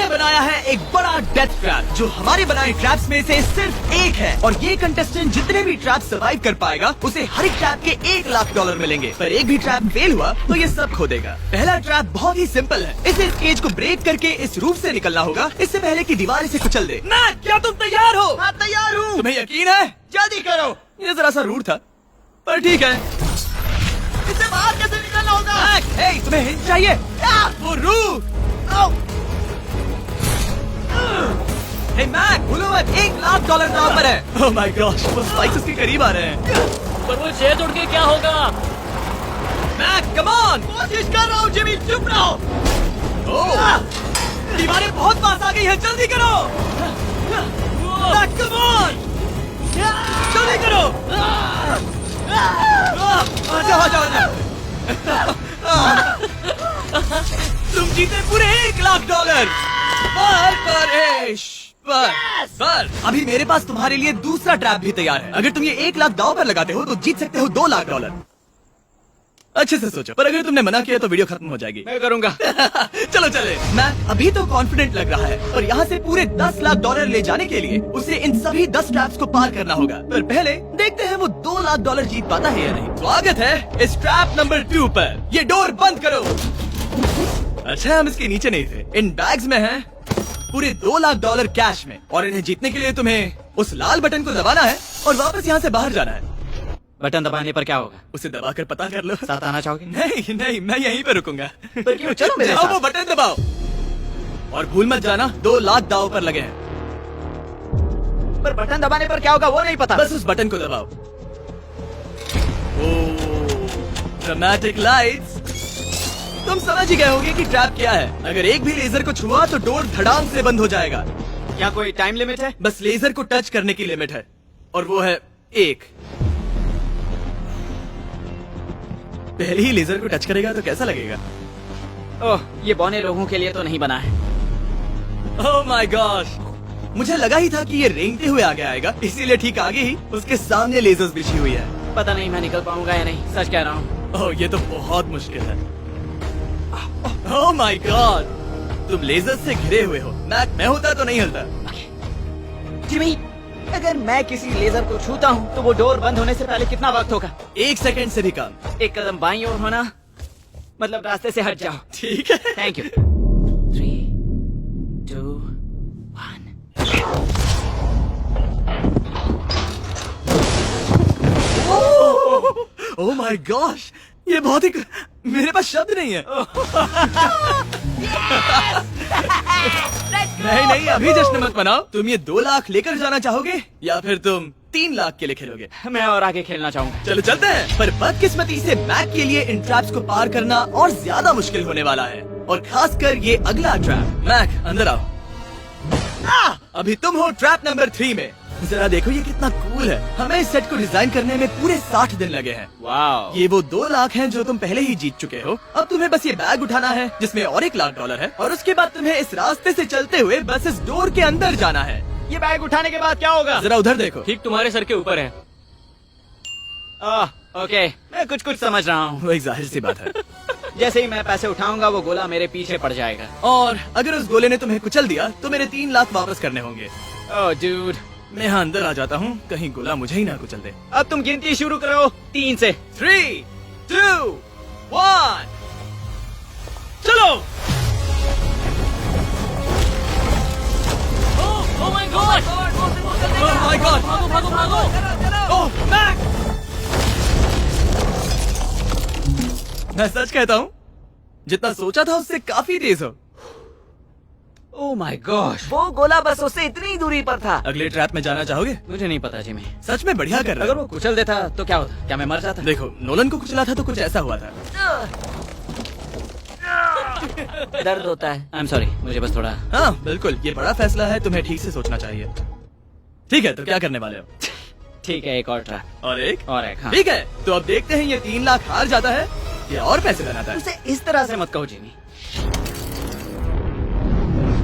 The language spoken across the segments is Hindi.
हमने बनाया है एक बड़ा डेथ ट्रैप जो हमारे बनाए ट्रैप्स में से सिर्फ एक है, और ये कंटेस्टेंट जितने भी ट्रैप सर्वाइव कर पाएगा उसे हर एक ट्रैप के $1 लाख मिलेंगे। पर एक भी ट्रैप फेल हुआ तो ये सब खो देगा। पहला ट्रैप बहुत ही सिंपल है, इसे इस केज को ब्रेक करके इस रूफ से निकलना होगा इससे पहले कि दीवार इसे कुचल दे। मैक, क्या तुम तैयार हो? हाँ, तैयार हूँ। तुम्हें यकीन है? जल्दी करो। ये जरा सा रूड था पर ठीक है। इससे बाहर कैसे निकलना होगा? मैक, हे, तुम्हें हिंट चाहिए? वो रूफ। हे मैक, भूलो मत, $1 लाख दांव पर है। ओह माय गॉश, वो स्पाइक्स उसके करीब आ रहे हैं। पर वो छेद उड़ के क्या होगा? Mac, come on. कोशिश कर रहा हूँ जिमी, चुप रहो। ओह, दीवारें बहुत पास आ गई हैं, जल्दी करो। मैक, कम ऑन, जल्दी करो। आ जाओ। तुम जीते पूरे $1 लाख। पर अभी मेरे पास तुम्हारे लिए दूसरा ट्रैप भी तैयार है। अगर तुम ये $1 लाख दांव पर लगाते हो तो जीत सकते हो $2 लाख। अच्छे से सोचो, पर अगर तुमने मना किया तो वीडियो खत्म हो जाएगी। मैं करूंगा। चलो चले। मैं अभी तो कॉन्फिडेंट लग रहा है, और यहाँ से पूरे $10 लाख ले जाने के लिए उसे इन सभी 10 ट्रैप्स को पार करना होगा। पर पहले देखते हैं वो $2 लाख जीत पाता है या नहीं। स्वागत है इस ट्रैप नंबर 2 पर। ये डोर बंद करो। अच्छा, हम इसके नीचे नहीं थे। इन बैग्स में है पूरे $2 लाख कैश में, और इन्हें जीतने के लिए तुम्हें उस लाल बटन को दबाना है और वापस यहाँ से बाहर जाना है। बटन दबाने पर क्या होगा? उसे दबाकर पता कर लो। साथ आना चाहोगे? नहीं, मैं यहीं पे रुकूंगा। पर क्यों? चलो मेरे जाओ, साथ। वो बटन दबाओ और भूल मत जाना $2 लाख दांव पर लगे हैं। पर बटन दबाने पर क्या होगा वो नहीं पता। बस उस बटन को दबाओ। Dramatic lights. तुम समझ ही गए होगे कि ट्रैप क्या है। अगर एक भी लेजर को छुआ तो डोर धड़ाम से बंद हो जाएगा। क्या कोई टाइम लिमिट है? बस लेजर को टच करने की लिमिट है, और वो है 1। पहले ही लेजर को टच करेगा तो कैसा लगेगा? ओह, ये बौने लोगों के लिए तो नहीं बना है। ओह माय गॉश, मुझे लगा ही था कि ये रेंगते हुए आगे आएगा, इसीलिए ठीक आगे ही उसके सामने लेजर्स बिछी हुई है। पता नहीं मैं निकल पाऊंगा या नहीं, सच कह रहा हूँ। ओह, ये तो बहुत मुश्किल है। ओह माय गॉड, तुम लेजर से घिरे हुए हो। मैं होता तो नहीं हिलता। जिमी, अगर मैं किसी लेजर को छूता हूँ तो वो डोर बंद होने से पहले कितना वक्त होगा? 1 सेकंड से भी कम। एक कदम बाईं ओर होना, मतलब रास्ते से हट जाओ। ठीक है, thank you. 3, 2, 1। Oh my gosh, ये बहुत ही, मेरे पास शब्द नहीं है। नहीं, अभी जश्न मत मनाओ। तुम ये 2 लाख लेकर जाना चाहोगे या फिर तुम 3 लाख के लिए खेलोगे? मैं और आगे खेलना चाहूंगा। चलो चलते हैं। पर बदकिस्मती से मैक के लिए इन ट्रैप्स को पार करना और ज्यादा मुश्किल होने वाला है, और खासकर ये अगला ट्रैप। मैक, अंदर आओ। अभी तुम हो ट्रैप नंबर 3 में। जरा देखो ये कितना कूल है। हमें इस सेट को डिजाइन करने में पूरे 60 दिन लगे हैं। वाह, ये वो 2 लाख हैं जो तुम पहले ही जीत चुके हो। अब तुम्हें बस ये बैग उठाना है जिसमें और $1 लाख है, और उसके बाद तुम्हें इस रास्ते से चलते हुए बस इस डोर के अंदर जाना है। ये बैग उठाने के बाद क्या होगा? जरा उधर देखो। ठीक तुम्हारे सर के ऊपर है। ओके, मैं कुछ समझ रहा हूँ। वो एक जाहिर सी बात है। जैसे ही मैं पैसे उठाऊंगा वो गोला मेरे पीछे पड़ जाएगा। और अगर उस गोले ने तुम्हें कुचल दिया तो मेरे 3 लाख वापस करने होंगे। ओह डूड, मैं यहाँ अंदर आ जाता हूँ, कहीं गोला मुझे ही ना कुचल दे। अब तुम गिनती शुरू करो 3 से। 3, 2, 1, चलो। Oh my God, oh my God, भागो। ओह मैक, मैं सच कहता हूँ, जितना सोचा था उससे काफी तेज हो। ओह माय गॉश, वो गोला बस उससे इतनी दूरी पर था। अगले ट्रैप में जाना चाहोगे? मुझे नहीं पता जिमी। सच में बढ़िया कर रहा अगर है। वो कुचल देता तो क्या होता? क्या मैं मर जाता? देखो, नोलन को कुचला था तो कुछ ऐसा हुआ था। दर्द होता है। आई एम सॉरी, मुझे बस थोड़ा। हाँ बिल्कुल, ये बड़ा फैसला है, तुम्हें ठीक से सोचना चाहिए। ठीक है, तो क्या करने वाले हो? ठीक है, एक और ट्रैप। और एक? और एक, हाँ। ठीक है, तो अब देखते हैं ये 3 लाख हार जाता है या और पैसे बनाता है। उसे इस तरह से मत कहो जिमी।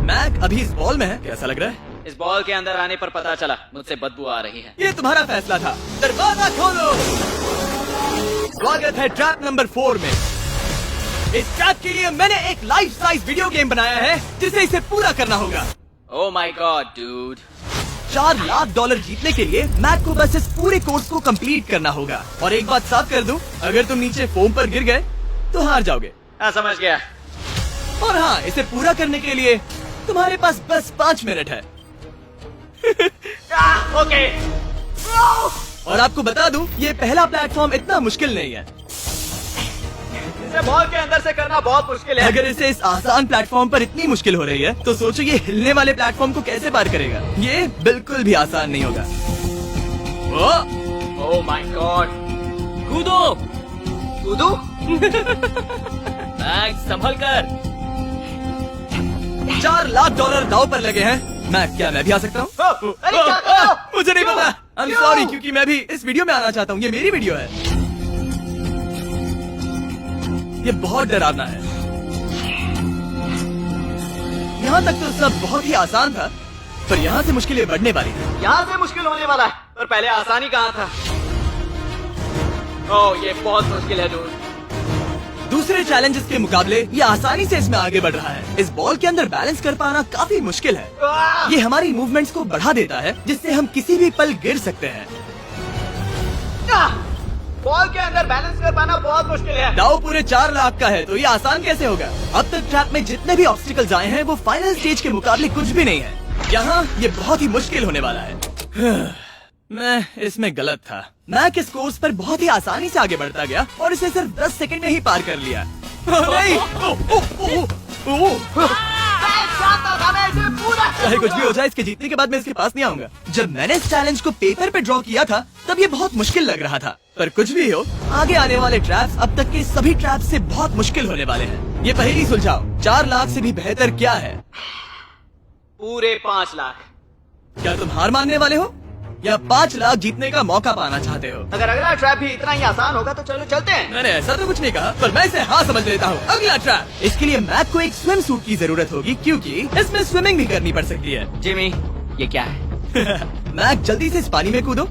मैक अभी इस बॉल में है, कैसा लग रहा है? इस बॉल के अंदर आने पर पता चला मुझसे बदबू आ रही है। ये तुम्हारा फैसला था, दरवाजा खोलो। स्वागत है ट्रैप नंबर 4 में। इस ट्रैप के लिए मैंने एक लाइफ साइज वीडियो गेम बनाया है जिसे इसे पूरा करना होगा। Oh my God, dude. $4 lakh जीतने के लिए मैक को बस इस पूरे कोर्स को कंप्लीट करना होगा। और एक बात साफ कर दूं, अगर तुम नीचे फोम पर गिर गए तो हार जाओगे। हाँ, समझ गया। और हाँ, इसे पूरा करने के लिए तुम्हारे पास बस 5 मिनट है। ओके। और आपको बता दूं, ये पहला प्लेटफॉर्म इतना मुश्किल नहीं है। इसे बॉल के अंदर से करना बहुत मुश्किल है। अगर इसे इस आसान प्लेटफॉर्म पर इतनी मुश्किल हो रही है तो सोचो ये हिलने वाले प्लेटफॉर्म को कैसे पार करेगा। ये बिल्कुल भी आसान नहीं होगा। Oh my God. कूदो। कूदो? मैक, संभल कर। $4 लाख दांव पर लगे हैं। मैं भी आ सकता हूँ? अरे क्या कर रहे हो? मुझे नहीं पता। I'm क्यों? sorry, क्योंकि मैं भी इस वीडियो में आना चाहता हूँ। ये मेरी वीडियो है। ये बहुत डरावना है। यहाँ तक तो सब बहुत ही आसान था, पर यहाँ से मुश्किलें बढ़ने वाली थी। यहाँ से मुश्किल होने वाला है, पर पहले आसानी कहाँ था? ओह, ये बहुत मुश्किल है दूर। दूसरे चैलेंजेस के मुकाबले ये आसानी से इसमें आगे बढ़ रहा है। इस बॉल के अंदर बैलेंस कर पाना काफी मुश्किल है। ये हमारी मूवमेंट्स को बढ़ा देता है, जिससे हम किसी भी पल गिर सकते हैं। बॉल के अंदर बैलेंस कर पाना बहुत मुश्किल है। दाव पूरे 4 लाख का है, तो ये आसान कैसे होगा? अब तक ट्रैप में जितने भी ऑब्स्टिकल्स आए हैं वो फाइनल स्टेज के मुकाबले कुछ भी नहीं है। यहाँ ये बहुत ही मुश्किल होने वाला है। मैं इसमें गलत था। मैक इस कोर्स पर बहुत ही आसानी से आगे बढ़ता गया और इसे सिर्फ 10 सेकंड में ही पार कर लिया। नहीं! चाहे कुछ भी हो जाए, इसके जीतने के बाद मैं इसके पास नहीं आऊंगा। जब मैंने इस चैलेंज को पेपर पे ड्रॉ किया था तब ये बहुत मुश्किल लग रहा था, पर कुछ भी हो, आगे आने वाले ट्रैप्स अब तक के सभी ट्रैप्स से बहुत मुश्किल होने वाले हैं। ये पहेली सुलझाओ, 4 लाख से भी बेहतर क्या है? पूरे 5 लाख। क्या तुम हार मानने वाले हो या 5 लाख जीतने का मौका पाना चाहते हो? अगर अगला ट्रैप भी इतना ही आसान होगा तो चलो चलते हैं। मैंने ऐसा तो कुछ नहीं कहा, पर मैं इसे हाँ समझ लेता हूँ। अगला ट्रैप। इसके लिए मैक को एक स्विम सूट की जरूरत होगी, क्योंकि इसमें स्विमिंग भी करनी पड़ सकती है। जिमी, ये क्या है? मैक, जल्दी से इस पानी में कूदो।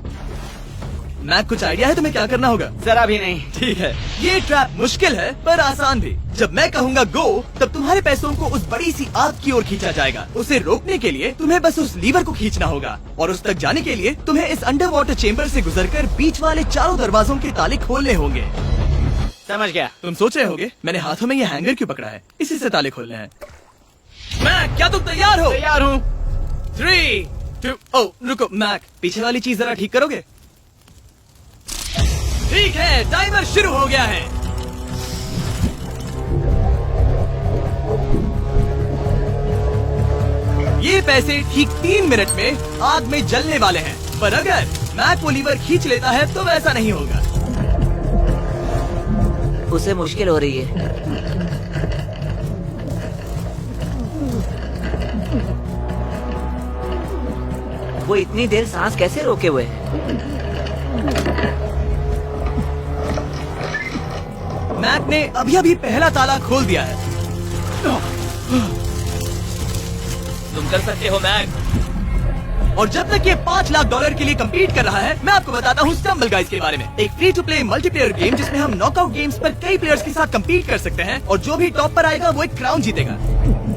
मैक, कुछ आइडिया है तुम्हें क्या करना होगा? जरा भी नहीं। ठीक है, ये ट्रैप मुश्किल है पर आसान भी। जब मैं कहूँगा गो, तब तुम्हारे पैसों को उस बड़ी सी आग की ओर खींचा जाएगा। उसे रोकने के लिए तुम्हें बस उस लीवर को खींचना होगा, और उस तक जाने के लिए तुम्हें इस अंडर वाटर चेम्बर से गुजरकर बीच वाले चारों दरवाजों के ताले खोलने होंगे। समझ गया। तुम सोच रहे होगे मैंने हाथों में ये हैंगर क्यों पकड़ा है? इसी से ताले खोलने हैं। मैक, क्या तुम तैयार हो? तैयार हूँ। 3, 2, ओ रुको मैक, पीछे वाली चीज जरा ठीक करोगे? ठीक है, टाइमर शुरू हो गया है। ये पैसे ठीक 3 मिनट में आग में जलने वाले हैं, पर अगर मैक वो लीवर खींच लेता है तो वैसा नहीं होगा। उसे मुश्किल हो रही है। वो इतनी देर सांस कैसे रोके हुए है? मैक ने अभी पहला ताला खोल दिया है। तुम कर सकते हो मैक। और जब तक ये $5 लाख के लिए कम्पीट कर रहा है, मैं आपको बताता हूँ स्टम्बल गाइज के बारे में। एक free to play multiplayer game जिसमें हम नॉकआउट गेम्स पर कई प्लेयर्स के साथ कम्पीट कर सकते हैं, और जो भी टॉप पर आएगा वो एक क्राउन जीतेगा।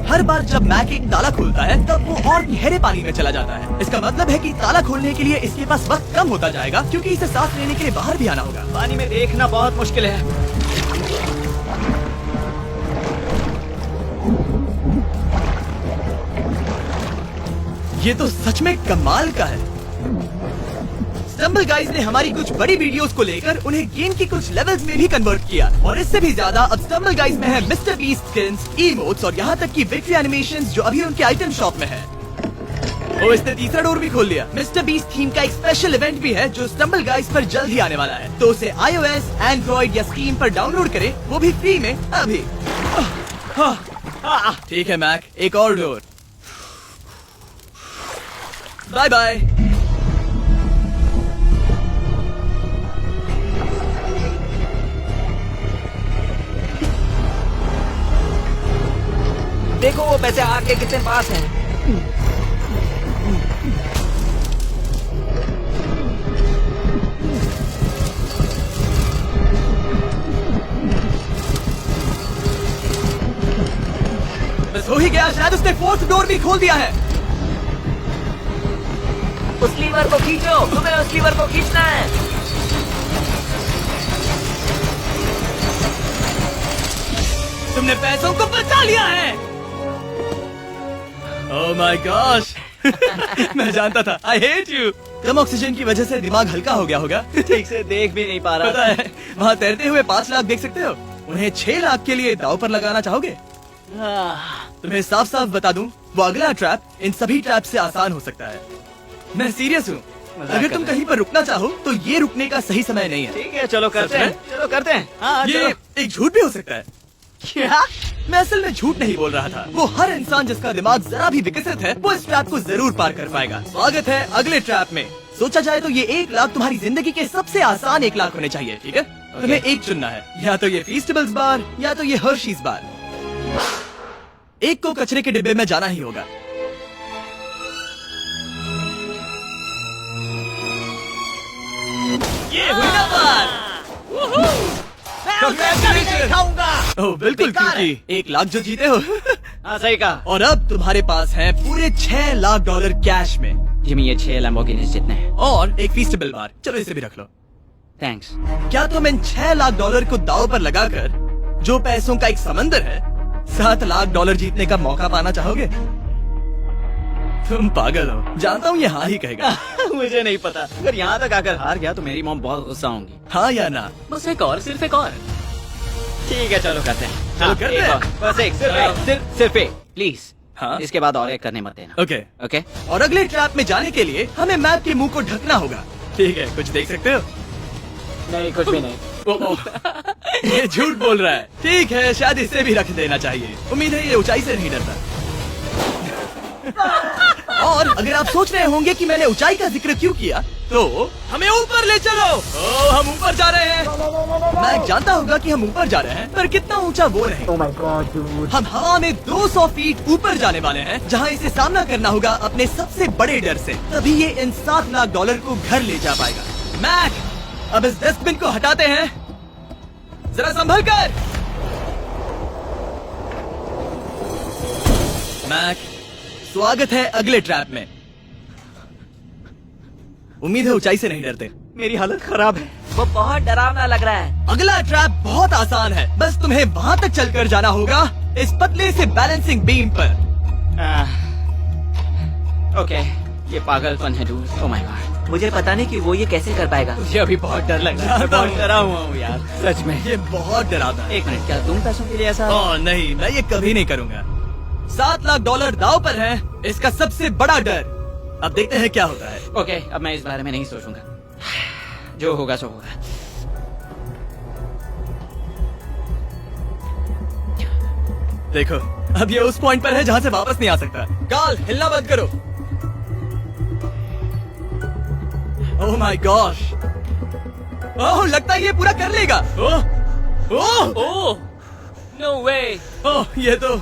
हर बार जब मैक एक ताला खोलता है तब वो और गहरे पानी में चला जाता है। इसका मतलब है कि ताला खोलने के लिए इसके पास वक्त कम होता जाएगा, क्योंकि इसे सांस लेने के लिए बाहर भी आना होगा। पानी में देखना बहुत मुश्किल है। ये तो सच में कमाल का है। स्टम्बल गाइज ने हमारी कुछ बड़ी वीडियोस को लेकर उन्हें गेम की कुछ लेवल्स में भी कन्वर्ट किया, और इससे भी ज्यादा अब स्टम्बल गाइज में है मिस्टर बीस्ट स्किन्स, इमोट्स और यहाँ तक की विक्ट्री एनिमेशंस जो अभी उनके आइटम शॉप में है। ओ, इसने तीसरा डोर भी खोल लिया। मिस्टर बीस्ट थीम का एक स्पेशल इवेंट भी है जो स्टम्बल गाइज पर जल्द ही आने वाला है, तो उसे iOS, Android या Steam पर डाउनलोड करें, वो भी फ्री में अभी। ठीक है मैक, एक और डोर। Bye bye. देखो वो पैसे आगे कितने पास हैं। बस हो ही गया, शायद उसने फोर्थ डोर भी खोल दिया है। उस लीवर को खींचो, तुम्हें उस लीवर को खींचना है। तुमने पैसों को बचा लिया है। ओह माय गॉश। मैं जानता था। I hate you. Come oxygen की वजह से दिमाग हल्का हो गया होगा। ठीक से देख भी नहीं पा रहा। पता है, वहाँ तैरते हुए 5 लाख देख सकते हो। उन्हें 6 लाख के लिए दाव पर लगाना चाहोगे? तुम्हें साफ साफ बता दूं, वो अगला ट्रैप इन सभी ट्रैप से आसान हो सकता है। मैं सीरियस हूँ। अगर तुम कहीं पर रुकना चाहो तो ये रुकने का सही समय नहीं है। ठीक है, चलो करते हैं, चलो करते हैं। हाँ, ये चलो। एक झूठ भी हो सकता है। क्या? मैं असल में झूठ नहीं बोल रहा था। वो हर इंसान जिसका दिमाग जरा भी विकसित है, वो इस ट्रैप को जरूर पार कर पाएगा। स्वागत है अगले ट्रैप में। सोचा जाए तो ये 1 लाख तुम्हारी जिंदगी के सबसे आसान 1 लाख होने चाहिए, ठीक है? तुम्हें एक चुनना है, या तो ये फीस्टेबल्स बार या तो ये हर्शीज बार। एक को कचरे के डिब्बे में जाना ही होगा। ये हुई ना बात। खाऊंगा। ओह बिल्कुल, क्योंकि 1 लाख जो जीते हो। हाँ, सही कहा। और अब तुम्हारे पास है पूरे 6 लाख डॉलर कैश में, जिमी, ये 6 लैम्बोर्गिनी जितने हैं। और एक फीस्टेबल बार। चलो इसे भी रख लो। थैंक्स। क्या तुम इन 6 लाख डॉलर को दांव पर लगाकर, जो पैसों का एक समंदर है, 7 लाख डॉलर जीतने का मौका पाना चाहोगे? तुम पागल हो, जानता हूँ ये हाँ ही कहेगा। मुझे नहीं पता। अगर यहाँ तक आकर हार गया तो मेरी मॉम बहुत गुस्सा होंगी। हाँ या ना? बस एक और, सिर्फ एक और। ठीक है, चलो करते हैं। चलो करते हैं। बस एक, सिर्फ एक, प्लीज। हाँ? इसके बाद और एक करने मत देना। ओके। ओके। और अगले ट्रैप में जाने के लिए हमें मैप के मुंह को ढकना होगा। ठीक है, कुछ देख सकते हो? नहीं, कुछ भी नहीं। ये झूठ बोल रहा है। ठीक है, शायद इसे भी रख देना चाहिए। उम्मीद है ये ऊंचाई से नहीं डरता। और अगर आप सोच रहे होंगे कि मैंने ऊंचाई का जिक्र क्यों किया, तो हमें ऊपर ले चलो। ओ, हम ऊपर जा रहे हैं। मैं जानता होगा कि हम ऊपर जा रहे हैं, पर कितना ऊंचा वो नहीं। Oh my God, dude. हम हवा में 200 फीट ऊपर जाने वाले हैं, जहां इसे सामना करना होगा अपने सबसे बड़े डर से। तभी ये इन 7 लाख डॉलर को घर ले जा पाएगा। मैक, अब इस डस्टबिन को हटाते हैं। जरा संभल कर। मैक, स्वागत है अगले ट्रैप में। उम्मीद है ऊंचाई से नहीं डरते। मेरी हालत खराब है। वो बहुत डरावना लग रहा है। अगला ट्रैप बहुत आसान है, बस तुम्हें वहां तक चलकर जाना होगा, इस पतले से बैलेंसिंग बीम पर। ओके, ये पागलपन है डूड। ओह माय गॉड, मुझे पता नहीं कि वो ये कैसे कर पाएगा। मुझे अभी बहुत डर लग रहा है। बहुत डरा हुआ हूँ यार, सच में। ये बहुत डरावना है। 1 मिनट, क्या तुम पैसों के लिए ऐसा? ओह नहीं, मैं ये कभी नहीं करूंगा। 7 लाख डॉलर दांव पर है, इसका सबसे बड़ा डर। अब देखते हैं क्या होता है। ओके, अब मैं इस बारे में नहीं सोचूंगा। जो होगा सो होगा। देखो, अब ये उस पॉइंट पर है जहां से वापस नहीं आ सकता। काल, हिलना बंद करो। ओह माय गॉश। ओह, लगता है ये पूरा कर लेगा। ओह ओह ओह, नो वे। ओह, ये तो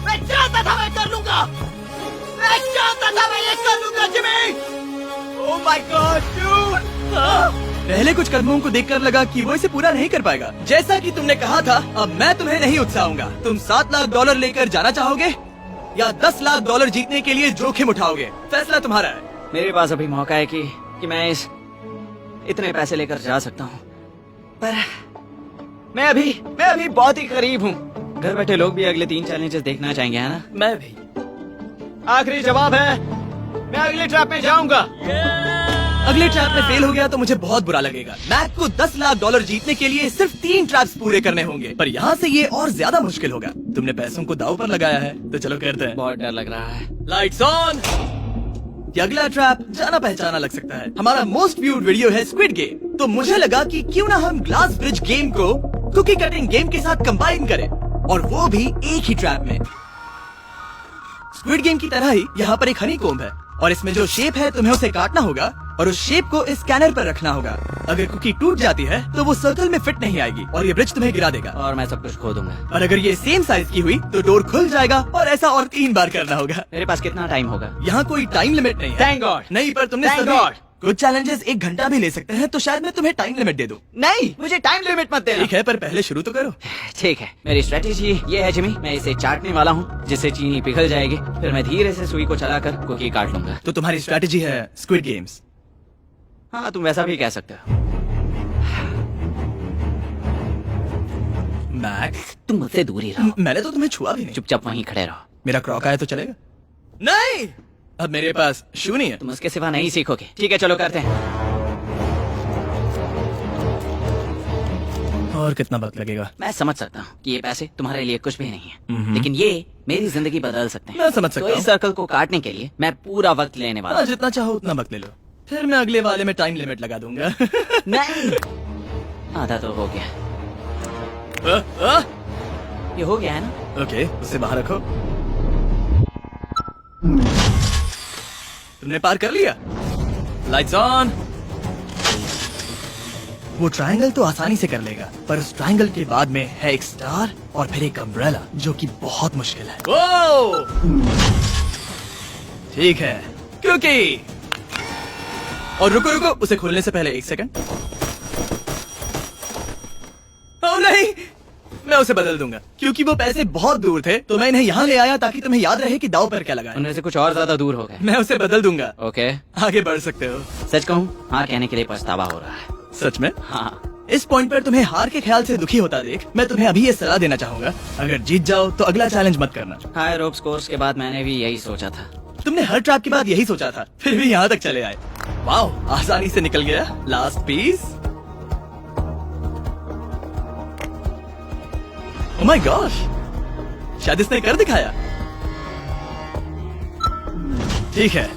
मैं चाहता था मैं कर लूंगा। मैं चाहता था मैं ये कर लूंगा Jimmy. Oh my God dude. पहले कुछ कदमों को देखकर लगा कि वो इसे पूरा नहीं कर पाएगा। जैसा कि तुमने कहा था, अब मैं तुम्हें नहीं उकसाऊंगा। तुम 7 लाख डॉलर लेकर जाना चाहोगे या 10 लाख डॉलर जीतने के लिए जोखिम उठाओगे? फैसला तुम्हारा है। मेरे पास अभी मौका है कि मैं इतने पैसे लेकर जा सकता हूँ, पर मैं अभी बहुत ही करीब हूँ। घर बैठे लोग भी अगले 3 चैलेंजेस देखना चाहेंगे, है ना? मैं भी। आखिरी जवाब है, मैं अगले ट्रैप में जाऊंगा। अगले ट्रैप में फेल हो गया तो मुझे बहुत बुरा लगेगा। मैक को 10 लाख डॉलर जीतने के लिए सिर्फ 3 ट्रैप्स पूरे करने होंगे, पर यहाँ से ये और ज्यादा मुश्किल होगा। तुमने पैसों को दांव पर लगाया है, तो चलो करते हैं। बहुत डर लग रहा है। Lights on. ये अगला ट्रैप जाना पहचाना लग सकता है। हमारा मोस्ट व्यूड वीडियो है स्क्विड गेम, तो मुझे लगा कि क्यों ना हम ग्लास ब्रिज गेम को कुकी कटिंग गेम के साथ कंबाइन करें, और वो भी एक ही ट्रैप में। स्क्विड गेम की तरह ही यहाँ पर एक हनीकॉम्ब है, और इसमें जो शेप है तुम्हें उसे काटना होगा और उस शेप को इस स्कैनर पर रखना होगा। अगर कुकी टूट जाती है तो वो सर्कल में फिट नहीं आएगी और ये ब्रिज तुम्हें गिरा देगा, और मैं सब कुछ खो दूंगा। और अगर ये सेम साइज की हुई तो डोर खुल जाएगा, और ऐसा और 3 बार करना होगा। मेरे पास कितना टाइम होगा? यहाँ कोई टाइम लिमिट नहीं है। Thank God. नहीं, पर तुमने Thank सभी God. कुछ चैलेंजेस 1 घंटा भी ले सकते हैं, तो शायद मैं तुम्हें टाइम लिमिट दे दूं। नहीं, मुझे टाइम लिमिट मत देना। ठीक है, पर पहले शुरू तो करो। ठीक है, मेरी स्ट्रेटेजी ये है जिमी, मैं इसे चाटने वाला हूँ जिससे चीनी पिघल जाएगी, फिर मैं धीरे से सुई को चलाकर कुकी काट लूंगा। तो तुम्हारी स्ट्रेटेजी है स्क्विड गेम्स। हाँ, तुम वैसा भी कह सकते हो। मैक, तुम मुझसे दूर ही रहो। मैंने तो तुम्हें छुआ भी नहीं। चुपचाप वहीं खड़े रहो। मेरा क्रॉक आया तो चलेगा? नहीं, अब मेरे पास शू नहीं है। तुम उसके सिवा नहीं सीखोगे। ठीक है, चलो करते हैं। और कितना वक्त लगेगा? मैं समझ सकता हूँ कि ये पैसे तुम्हारे लिए कुछ भी नहीं है, लेकिन ये मेरी जिंदगी बदल सकते हैं। मैं समझ सकता तो हूँ। इस सर्कल को काटने के लिए मैं पूरा वक्त लेने वाला हाँ, हूँ। जितना चाहो उतना वक्त ले लो, फिर मैं अगले वाले में टाइम लिमिट लगा दूंगा। नहीं, आधा तो हो गया। ये हो गया है ना? ओके, उसे बाहर रखो। तुमने पार कर लिया। Lights on. वो ट्रायंगल तो आसानी से कर लेगा, पर उस ट्रायंगल के बाद में है एक स्टार और फिर एक अम्ब्रेला, जो कि बहुत मुश्किल है। ओ! ठीक है, क्योंकि और रुको रुको, उसे खोलने से पहले 1 सेकंड। ओह नहीं, मैं उसे बदल दूंगा, क्योंकि वो पैसे बहुत दूर थे, तो मैं इन्हें यहाँ ले आया ताकि तुम्हें याद रहे कि दाव पर क्या लगा है। उनमें से कुछ और ज्यादा दूर हो गए। मैं उसे बदल दूंगा। ओके, आगे बढ़ सकते हो। सच कहूँ, हाँ कहने के लिए पछतावा हो रहा है। सच में? हाँ, इस पॉइंट पर तुम्हें हार के ख्याल से दुखी होता देख, मैं तुम्हें अभी ये सलाह देना चाहूंगा, अगर जीत जाओ तो अगला चैलेंज मत करना। हाई रोप्स कोर्स के बाद मैंने भी यही सोचा था। तुमने हर ट्रैप के बाद यही सोचा था, फिर भी यहाँ तक चले आए। वाओ, आसानी से निकल गया। Last piece. Oh my gosh, शायद इसने कर दिखाया। ठीक है,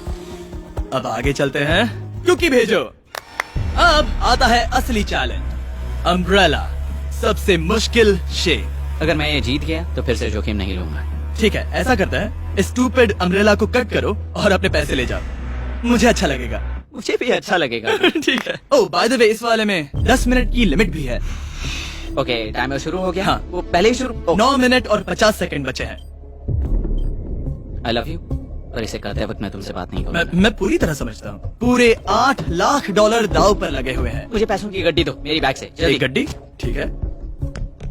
अब आगे चलते हैं। क्योंकि भेजो। अब आता है असली चैलेंज, अम्ब्रेला, सबसे मुश्किल शेप। अगर मैं ये जीत गया तो फिर से जोखिम नहीं लूंगा। ठीक है, ऐसा करते हैं, स्टूपिड अम्ब्रेला को कट करो और अपने पैसे ले जाओ। मुझे अच्छा लगेगा। मुझे भी अच्छा लगेगा। ठीक है। ओह बाय द वे, इस वाले में 10 मिनट की लिमिट भी है। ओके, टाइमर शुरू हो गया। हाँ। वो पहले ही शुरू। 9 मिनट और 50 सेकंड बचे हैं। आई लव यू, पर इसे करते वक्त मैं तुमसे बात नहीं करूंगा। मैं पूरी तरह समझता हूँ। पूरे $8 लाख दाव पर लगे हुए हैं। मुझे पैसों की गड्डी दो मेरी बैग से, जल्दी। एक गड्डी? ठीक है।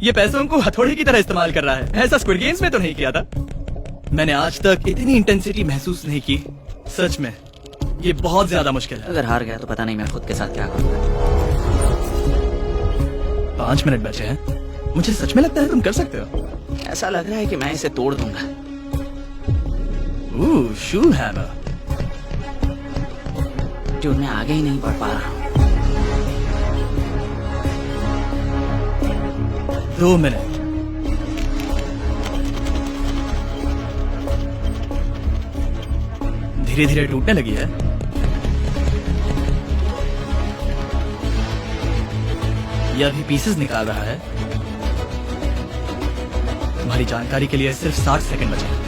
ये पैसों को हथौड़े की तरह इस्तेमाल कर रहा है। ऐसा स्क्विड गेम्स में तो नहीं किया था। मैंने आज तक इतनी इंटेंसिटी महसूस नहीं की। सच में ये बहुत ज्यादा मुश्किल है। अगर हार गया तो पता नहीं मैं खुद के साथ क्या करूंगा। 5 मिनट बचे हैं। मुझे सच में लगता है तुम कर सकते हो। ऐसा लग रहा है कि मैं इसे तोड़ दूंगा। शू हैमर। जो मैं आगे ही नहीं बढ़ पा रहा हूँ। 2 मिनट। धीरे धीरे टूटने लगी है। यह अभी पीसेस निकाल रहा है। तुम्हारी जानकारी के लिए सिर्फ 60 सेकंड बचे हैं।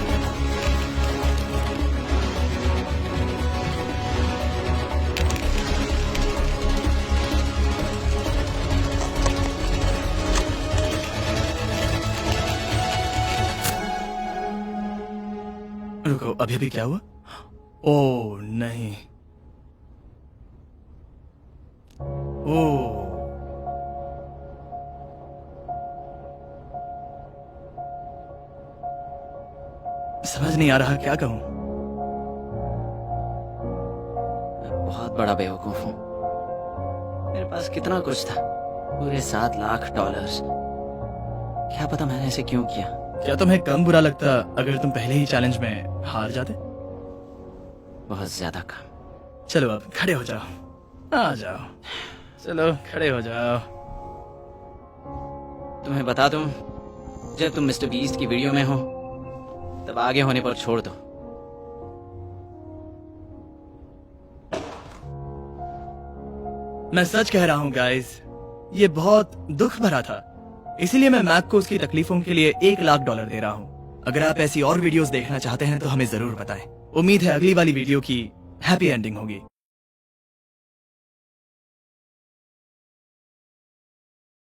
रुको, अभी अभी क्या हुआ? ओह नहीं। ओह, समझ नहीं आ रहा क्या कहूं। मैं बहुत बड़ा बेवकूफ हूँ। मेरे पास कितना कुछ था, पूरे $7 लाख। क्या पता मैंने इसे क्यों किया। क्या तुम्हें कम बुरा लगता अगर तुम पहले ही चैलेंज में हार जाते? बहुत ज्यादा कम। चलो अब खड़े हो जाओ। आ जाओ, चलो खड़े हो जाओ। तुम्हें बता दूं, जब तुम मिस्टर बीस्ट की वीडियो में हो तब आगे होने पर छोड़ दो। मैं सच कह रहा हूँ गाइस, ये बहुत दुख भरा था। इसीलिए मैं मैक को उसकी तकलीफों के लिए $1 लाख दे रहा हूँ। अगर आप ऐसी और वीडियोस देखना चाहते हैं तो हमें जरूर बताएं। उम्मीद है अगली वाली वीडियो की हैप्पी एंडिंग होगी।